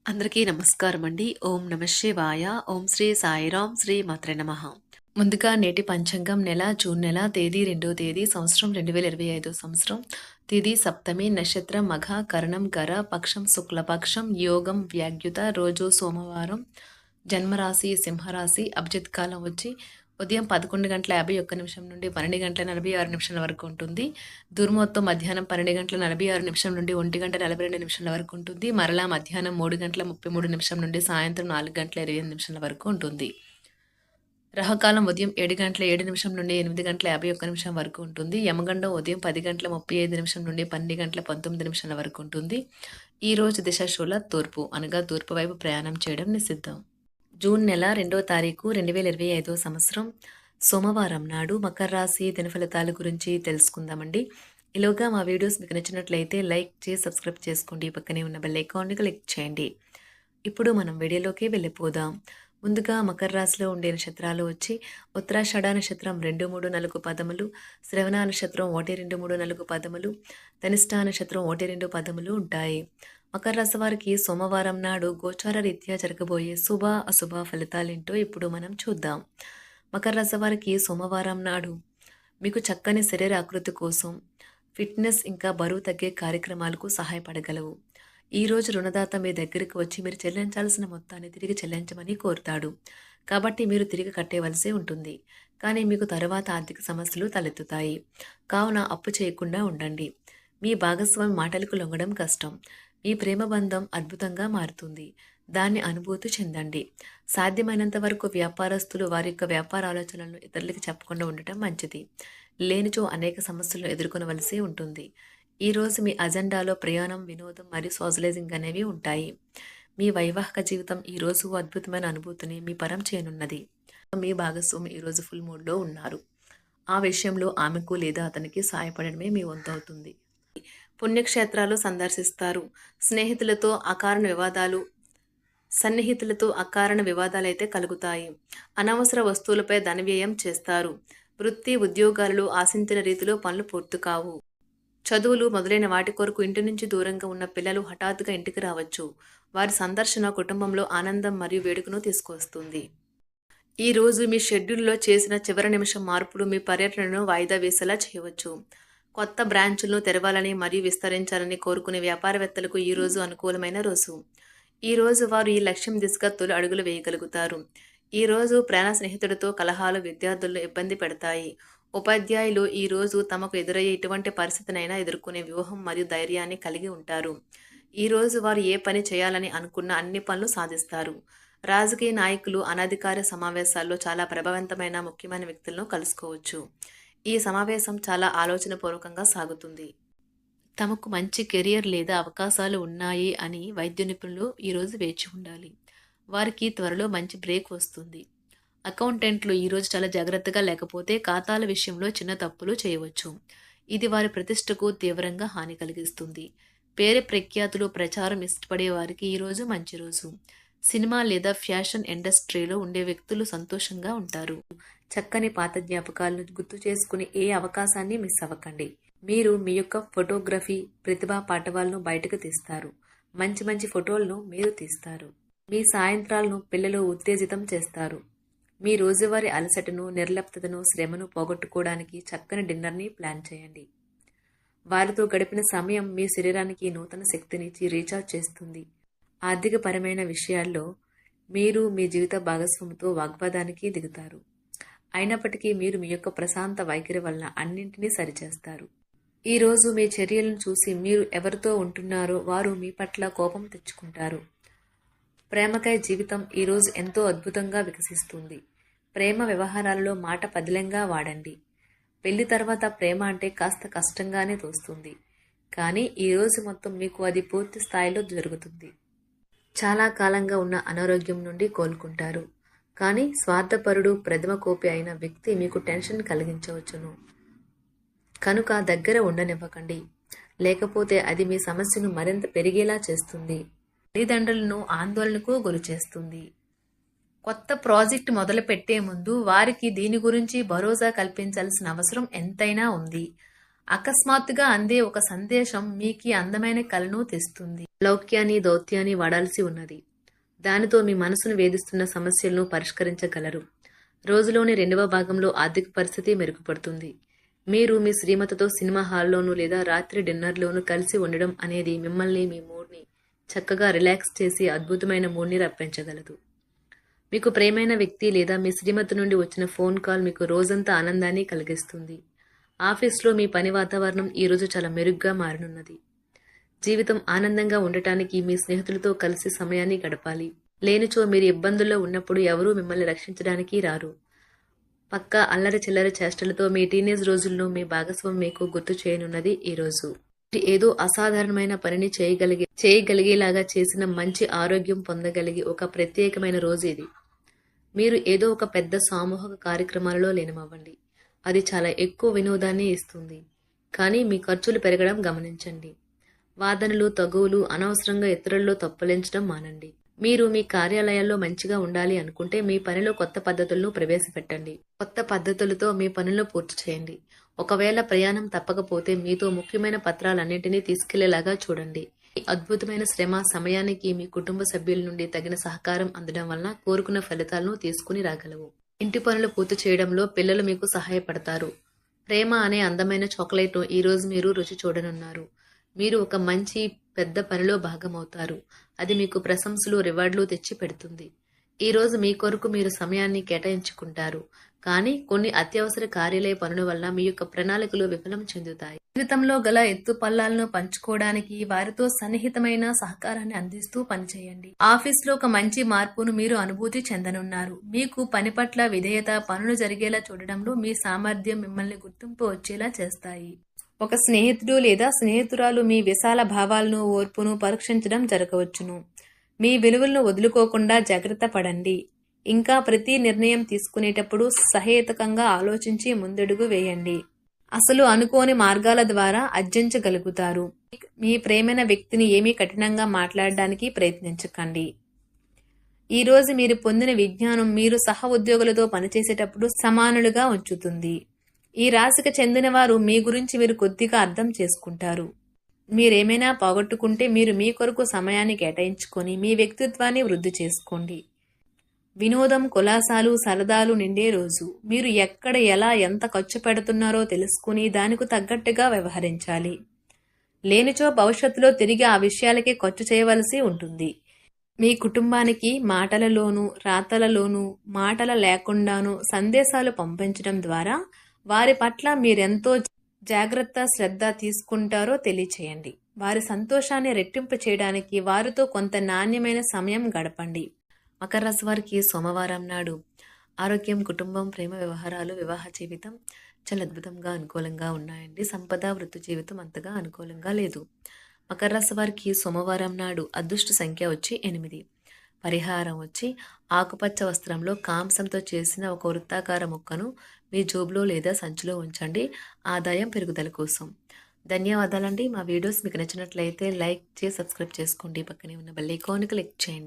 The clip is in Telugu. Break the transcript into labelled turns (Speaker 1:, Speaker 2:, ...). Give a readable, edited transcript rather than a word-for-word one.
Speaker 1: అందరికీ నమస్కారం అండి. ఓం నమ శివాయ. ఓం శ్రీ సాయిరాం శ్రీ మాత్రే నమః. ముందుగా నేటి పంచాంగం జూన్ నెల తేదీ 2వ తేదీ సంవత్సరం 2025 సంవత్సరం. తిథి సప్తమి, నక్షత్రం మఘ, కరణం గర, పక్షం శుక్లపక్షం, యోగం వ్యాగ్యుత, రోజు సోమవారం, జన్మరాశి సింహరాశి, అభిజిత్ కాలం వచ్చి ఉదయం 11:51 నుండి 12:46 వరకు ఉంటుంది. దుర్ముహూర్తం మధ్యాహ్నం 12:46 నుండి 1:42 వరకు ఉంటుంది. మరలా మధ్యాహ్నం 3:33 నుండి సాయంత్రం 4:28 వరకు ఉంటుంది. రాహుకాలం ఉదయం 7:07 నుండి 8:51 వరకు ఉంటుంది. యమగండం ఉదయం 10:35 నుండి 12:19 వరకు ఉంటుంది. ఈ రోజు దిశాశూల తూర్పు అనగా తూర్పు వైపు ప్రయాణం చేయడం నిషిద్ధం. జూన్ నెల 2వ తారీఖు 2025 సంవత్సరం సోమవారం నాడు మకర రాశి దినఫలితాల గురించి తెలుసుకుందామండి. ఈలోగా మా వీడియోస్ మీకు నచ్చినట్లయితే లైక్ చేసి సబ్స్క్రైబ్ చేసుకోండి. పక్కనే ఉన్న బెల్ ఐకాన్ని క్లిక్ చేయండి. ఇప్పుడు మనం వీడియోలోకి వెళ్ళిపోదాం. ముందుగా మకర రాశిలో ఉండే నక్షత్రాలు వచ్చి ఉత్తరాషాఢ నక్షత్రం 2, 3, 4 పదములు, శ్రవణ నక్షత్రం 1, 2, 3, 4 పదములు, ధనిష్ట నక్షత్రం 1, 2 పదములు ఉంటాయి. మకర రాశి వారికి సోమవారం నాడు గోచార రీత్యా జరగబోయే శుభ అశుభ ఫలితాలేంటో ఇప్పుడు మనం చూద్దాం. మకర రాశి వారికి సోమవారం నాడు మీకు చక్కని శరీర ఆకృతి కోసం ఫిట్నెస్ ఇంకా బరువు తగ్గే కార్యక్రమాలకు సహాయపడగలవు. ఈరోజు రుణదాత మీ దగ్గరికి వచ్చి మీరు చెల్లించాల్సిన మొత్తాన్ని తిరిగి చెల్లించమని కోరుతాడు. కాబట్టి మీరు తిరిగి కట్టేవలసి ఉంటుంది. కానీ మీకు తర్వాత ఆర్థిక సమస్యలు తలెత్తుతాయి. కావున అప్పు చేయకుండా ఉండండి. మీ భాగస్వామి మాటలకు లొంగడం కష్టం. మీ ప్రేమ బంధం అద్భుతంగా మారుతుంది. దాన్ని అనుభూతి చెందండి. సాధ్యమైనంత వరకు వ్యాపారస్తులు వారి యొక్క వ్యాపార ఆలోచనలను ఇతరులకు చెప్పకుండా ఉండటం మంచిది. లేనిచో అనేక సమస్యలను ఎదుర్కొనవలసి ఉంటుంది. ఈరోజు మీ అజెండాలో ప్రయాణం, వినోదం మరియు సోషలైజింగ్ అనేవి ఉంటాయి. మీ వైవాహిక జీవితం ఈరోజు అద్భుతమైన అనుభూతిని మీ పరం చేయనున్నది. మీ భాగస్వామి ఈరోజు ఫుల్ మూడ్లో ఉన్నారు. ఆ విషయంలో ఆమెకు లేదా అతనికి సహాయపడడమే మీ వంతు అవుతుంది. పుణ్యక్షేత్రాలు సందర్శిస్తారు. సన్నిహితులతో అకారణ వివాదాలైతే కలుగుతాయి. అనవసర వస్తువులపై ధన వ్యయం చేస్తారు. వృత్తి ఉద్యోగాలలో ఆశించిన రీతిలో పనులు పూర్తి కావు. చదువులు మొదలైన వాటి కొరకు ఇంటి నుంచి దూరంగా ఉన్న పిల్లలు హఠాత్తుగా ఇంటికి రావచ్చు. వారి సందర్శన కుటుంబంలో ఆనందం మరియు వేడుకను తీసుకొస్తుంది. ఈ రోజు మీ షెడ్యూల్లో చేసిన చివరి నిమిషం మార్పులు మీ పర్యటనను వాయిదా వేసేలా చేయవచ్చు. కొత్త బ్రాంచులను తెరవాలని మరియు విస్తరించాలని కోరుకునే వ్యాపారవేత్తలకు ఈ రోజు అనుకూలమైన రోజు. ఈ రోజు వారు ఈ లక్ష్యం దిశగా తొలి అడుగులు వేయగలుగుతారు. ఈ రోజు ప్రాణ స్నేహితుడితో కలహాలు విద్యార్థులను ఇబ్బంది పెడతాయి. ఉపాధ్యాయులు ఈ రోజు తమకు ఎదురయ్యే ఎటువంటి పరిస్థితినైనా ఎదుర్కొనే వ్యూహం మరియు ధైర్యాన్ని కలిగి ఉంటారు. ఈ రోజు వారు ఏ పని చేయాలని అనుకున్న అన్ని పనులు సాధిస్తారు. రాజకీయ నాయకులు అనధికార సమావేశాల్లో చాలా ప్రభావవంతమైన ముఖ్యమైన వ్యక్తులను కలుసుకోవచ్చు. ఈ సమావేశం చాలా ఆలోచనపూర్వకంగా సాగుతుంది. తమకు మంచి కెరియర్ లేదా అవకాశాలు ఉన్నాయి అని వైద్య నిపుణులు ఈరోజు వేచి ఉండాలి. వారికి త్వరలో మంచి బ్రేక్ వస్తుంది. అకౌంటెంట్లు ఈరోజు చాలా జాగ్రత్తగా లేకపోతే ఖాతాల విషయంలో చిన్న తప్పులు చేయవచ్చు. ఇది వారి ప్రతిష్టకు తీవ్రంగా హాని కలిగిస్తుంది. పేరు ప్రఖ్యాతులు ప్రచారం ఇష్టపడే వారికి ఈరోజు మంచి రోజు. సినిమా లేదా ఫ్యాషన్ ఇండస్ట్రీలో ఉండే వ్యక్తులు సంతోషంగా ఉంటారు. చక్కని పాత జ్ఞాపకాలను గుర్తు చేసుకుని ఏ అవకాశాన్ని మిస్ అవ్వకండి. మీరు మీ యొక్క ఫోటోగ్రఫీ ప్రతిభా పాటవాలను బయటకు తీస్తారు. మంచి మంచి ఫోటోలను మీరు తీస్తారు. మీ సాయంత్రాలను పిల్లలు ఉత్తేజితం చేస్తారు. మీ రోజువారీ అలసటను, నిర్లిప్తతను, శ్రమను పోగొట్టుకోవడానికి చక్కని డిన్నర్ని ప్లాన్ చేయండి. వారితో గడిపిన సమయం మీ శరీరానికి నూతన శక్తినిచ్చి రీఛార్జ్ చేస్తుంది. ఆర్థికపరమైన విషయాల్లో మీరు మీ జీవిత భాగస్వామితో వాగ్వాదానికి దిగుతారు. అయినప్పటికీ మీరు మీ యొక్క ప్రశాంత వైఖరి వలన అన్నింటినీ సరిచేస్తారు. ఈరోజు మీ చర్యలను చూసి మీరు ఎవరితో ఉంటున్నారో వారు మీ పట్ల కోపం తెచ్చుకుంటారు. ప్రేమకై జీవితం ఈరోజు ఎంతో అద్భుతంగా వికసిస్తుంది. ప్రేమ వ్యవహారాలలో మాట పదిలంగా వాడండి. పెళ్లి తర్వాత ప్రేమ అంటే కాస్త కష్టంగానే తోస్తుంది. కానీ ఈరోజు మొత్తం మీకు అది పూర్తి స్థాయిలో జరుగుతుంది. చాలా కాలంగా ఉన్న అనారోగ్యం నుండి కోలుకుంటారు. కానీ స్వార్థపరుడు, ప్రథమ కోపి అయిన వ్యక్తి మీకు టెన్షన్ కలిగించవచ్చును. కనుక దగ్గర ఉండనివ్వకండి. లేకపోతే అది మీ సమస్యను మరింత పెరిగేలా చేస్తుంది. తల్లిదండ్రులను ఆందోళనకు గురి చేస్తుంది. కొత్త ప్రాజెక్ట్ మొదలు పెట్టే ముందు వారికి దీని గురించి భరోసా కల్పించాల్సిన అవసరం ఎంతైనా ఉంది. అకస్మాత్తుగా అందే ఒక సందేశం మీకీ అందమైన కలను తెస్తుంది. లౌక్యాన్ని, దౌత్యాన్ని వాడాల్సి ఉన్నది. దానితో మీ మనసును వేధిస్తున్న సమస్యలను పరిష్కరించగలరు. రోజులోని 2వ భాగంలో ఆర్థిక పరిస్థితి మెరుగుపడుతుంది. మీరు మీ శ్రీమతితో సినిమా హాల్లోనూ లేదా రాత్రి డిన్నర్లోనూ కలిసి ఉండడం అనేది మిమ్మల్ని మీ మూడ్ని చక్కగా రిలాక్స్ చేసి అద్భుతమైన మూడ్ని రప్పించగలదు. మీకు ప్రియమైన వ్యక్తి లేదా మీ శ్రీమతి నుండి వచ్చిన ఫోన్ కాల్ మీకు రోజంతా ఆనందాన్ని కలిగిస్తుంది. ఆఫీస్లో మీ పని వాతావరణం ఈరోజు చాలా మెరుగ్గా మారనున్నది. జీవితం ఆనందంగా ఉండటానికి మీ స్నేహితులతో కలిసి సమయాన్ని గడపాలి. లేనిచో మీరు ఇబ్బందుల్లో ఉన్నప్పుడు ఎవరూ మిమ్మల్ని రక్షించడానికి రారు. పక్కా అల్లరి చిల్లరి చేష్టలతో మీ టీనేజ్ రోజుల్లో మీ భాగస్వామి మీకు గుర్తు చేయనున్నది ఈరోజు. ఏదో అసాధారణమైన పనిని చేయగలిగేలాగా చేసిన మంచి ఆరోగ్యం పొందగలిగి ఒక ప్రత్యేకమైన రోజు ఇది. మీరు ఏదో ఒక పెద్ద సామూహిక కార్యక్రమాలలో లీనమవ్వండి. అది చాలా ఎక్కువ వినోదాన్ని ఇస్తుంది. కానీ మీ ఖర్చులు పెరగడం గమనించండి. వాదనలు, తగువులు, అనవసరంగా ఇతరుల్లో తప్పులించడం మానండి. మీరు మీ కార్యాలయాల్లో మంచిగా ఉండాలి అనుకుంటే మీ పనిలో కొత్త పద్ధతులను ప్రవేశపెట్టండి. కొత్త పద్ధతులతో మీ పనులను పూర్తి చేయండి. ఒకవేళ ప్రయాణం తప్పకపోతే మీతో ముఖ్యమైన పత్రాలన్నింటినీ తీసుకెళ్లేలాగా చూడండి. ఈ అద్భుతమైన శ్రమ సమయానికి మీ కుటుంబ సభ్యుల నుండి తగిన సహకారం అందడం వలన కోరుకున్న ఫలితాలను తీసుకుని రాగలవు. ఇంటి పనులు పూర్తి చేయడంలో పిల్లలు మీకు సహాయపడతారు. ప్రేమ అనే అందమైన చాక్లెట్ను ఈరోజు మీరు రుచి చూడనున్నారు. మీరు ఒక మంచి పెద్ద పనిలో భాగమవుతారు. అది మీకు ప్రశంసలు, రివార్డులు తెచ్చి పెడుతుంది. ఈరోజు మీ కొరకు మీరు సమయాన్ని కేటాయించుకుంటారు. కానీ కొన్ని అత్యవసర కార్యాలయ పనుల వల్ల మీ యొక్క ప్రణాళికలు విఫలం చెందుతాయి. జీవితంలో గల ఎత్తు పల్లాలను పంచుకోవడానికి వారితో సన్నిహితమైన సహకారాన్ని అందిస్తూ పనిచేయండి. ఆఫీస్లో ఒక మంచి మార్పును మీరు అనుభూతి చెందనున్నారు. మీకు పని పట్ల విధేయత, పనులు జరిగేలా చూడడంలో మీ సామర్థ్యం మిమ్మల్ని గుర్తింపు వచ్చేలా చేస్తాయి. ఒక స్నేహితుడు లేదా స్నేహితురాలు మీ విశాల భావాలను, ఓర్పును పరీక్షించడం జరగవచ్చును. మీ విలువలను వదులుకోకుండా జాగ్రత్త పడండి. ఇంకా ప్రతి నిర్ణయం తీసుకునేటప్పుడు సహేతుకంగా ఆలోచించి ముందడుగు వేయండి. అసలు అనుకోని మార్గాల ద్వారా అర్జించగలుగుతారు. మీ ప్రేమైన వ్యక్తిని ఏమీ కఠినంగా మాట్లాడడానికి ప్రయత్నించకండి. ఈరోజు మీరు పొందిన విజ్ఞానం మీరు సహ ఉద్యోగులతో పనిచేసేటప్పుడు సమానులుగా ఉంచుతుంది. ఈ రాశికి చెందిన వారు మీ గురించి మీరు కొద్దిగా అర్థం చేసుకుంటారు. మీరేమైనా పోగొట్టుకుంటే మీరు మీ కొరకు సమయాన్ని కేటాయించుకొని మీ వ్యక్తిత్వాన్ని వృద్ధి చేసుకోండి. వినోదం, కులాసాలు, సరదాలు నిండే రోజు. మీరు ఎక్కడ, ఎలా, ఎంత ఖర్చు పెడుతున్నారో తెలుసుకుని దానికి తగ్గట్టుగా వ్యవహరించాలి. లేనిచో భవిష్యత్తులో తిరిగి ఆ విషయాలకే ఖర్చు చేయవలసి ఉంటుంది. మీ కుటుంబానికి మాటలలోనూ, రాతలలోనూ, మాటల లేకుండానూ సందేశాలు పంపించడం ద్వారా వారి పట్ల మీరెంతో జాగ్రత్త, శ్రద్ధ తీసుకుంటారో తెలియచేయండి. వారి సంతోషాన్ని రెట్టింపు చేయడానికి వారితో కొంత నాణ్యమైన సమయం గడపండి. మకర రాశి వారికి సోమవారం నాడు ఆరోగ్యం, కుటుంబం, ప్రేమ వ్యవహారాలు, వివాహ జీవితం చాలా అద్భుతంగా అనుకూలంగా ఉన్నాయండి. సంపద, వృత్తి జీవితం అంతగా అనుకూలంగా లేదు. మకర రాశి వారికి సోమవారం నాడు అదృష్ట సంఖ్య వచ్చి 8. పరిహారం వచ్చి ఆకుపచ్చ వస్త్రంలో కాంసంతో చేసిన ఒక వృత్తాకార ముక్కను మీ జోబులో లేదా సంచిలో ఉంచండి. ఆదాయం పెరుగుదల కోసం. ధన్యవాదాలండి. మా వీడియోస్ మీకు నచ్చినట్లయితే లైక్ చేసి సబ్స్క్రైబ్ చేసుకోండి. పక్కనే ఉన్న బెల్ ఐకాన్ క్లిక్ చేయండి.